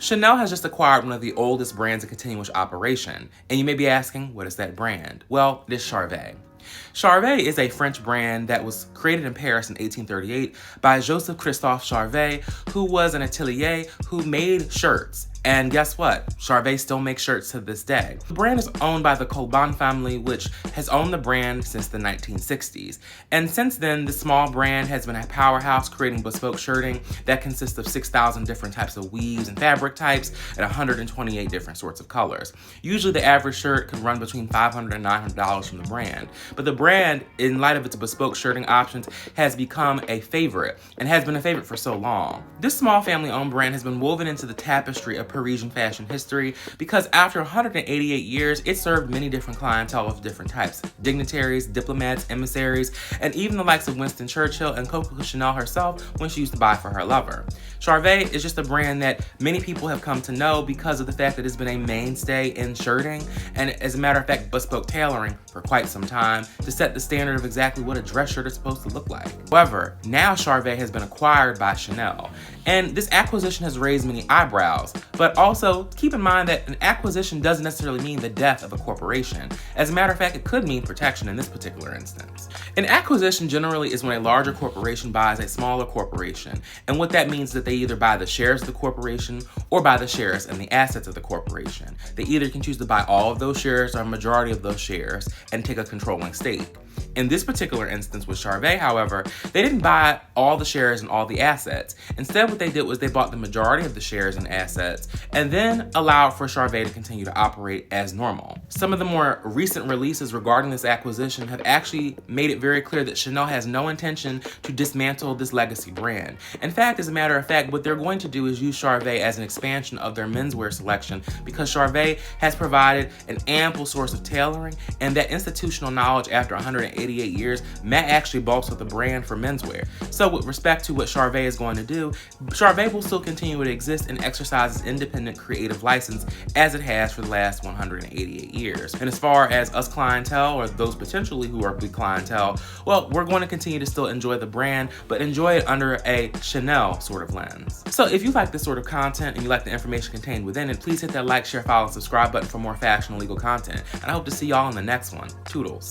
Chanel has just acquired one of the oldest brands in continuous operation, and you may be asking, what is that brand? Well, it is Charvet. Charvet is a French brand that was created in Paris in 1838 by Joseph Christophe Charvet, who was an atelier who made shirts. And guess what? Charvet still makes shirts to this day. The brand is owned by the Coco family, which has owned the brand since the 1960s. And since then, the small brand has been a powerhouse creating bespoke shirting that consists of 6,000 different types of weaves and fabric types and 128 different sorts of colors. Usually the average shirt could run between $500 and $900 from the brand. But the brand, in light of its bespoke shirting options, has become a favorite and has been a favorite for so long. This small family-owned brand has been woven into the tapestry of Parisian fashion history because after 188 years, it served many different clientele of different types: dignitaries, diplomats, emissaries, and even the likes of Winston Churchill and Coco Chanel herself when she used to buy for her lover. Charvet is just a brand that many people have come to know because of the fact that it's been a mainstay in shirting and, as a matter of fact, bespoke tailoring for quite some time to set the standard of exactly what a dress shirt is supposed to look like. However, now Charvet has been acquired by Chanel, and this acquisition has raised many eyebrows. But also, keep in mind that an acquisition doesn't necessarily mean the death of a corporation. As a matter of fact, it could mean protection in this particular instance. An acquisition generally is when a larger corporation buys a smaller corporation, and what that means is that they either buy the shares of the corporation or buy the shares and the assets of the corporation. They either can choose to buy all of those shares or a majority of those shares and take a controlling stake. In this particular instance with Charvet, however, they didn't buy all the shares and all the assets. Instead, what they did was they bought the majority of the shares and assets and then allowed for Charvet to continue to operate as normal. Some of the more recent releases regarding this acquisition have actually made it very clear that Chanel has no intention to dismantle this legacy brand. In fact, as a matter of fact, what they're going to do is use Charvet as an expansion of their menswear selection because Charvet has provided an ample source of tailoring, and that institutional knowledge after 188 years may actually bolster the brand for menswear. So with respect to what Charvet is going to do, Charvet will still continue to exist and exercise its independent creative license as it has for the last 188 years. And as far as us clientele, or those potentially who are big clientele, well, we're going to continue to still enjoy the brand, but enjoy it under a Chanel sort of lens. So if you like this sort of content and you like the information contained within it, please hit that like, share, follow, and subscribe button for more fashion and legal content. And I hope to see y'all in the next one. Toodles.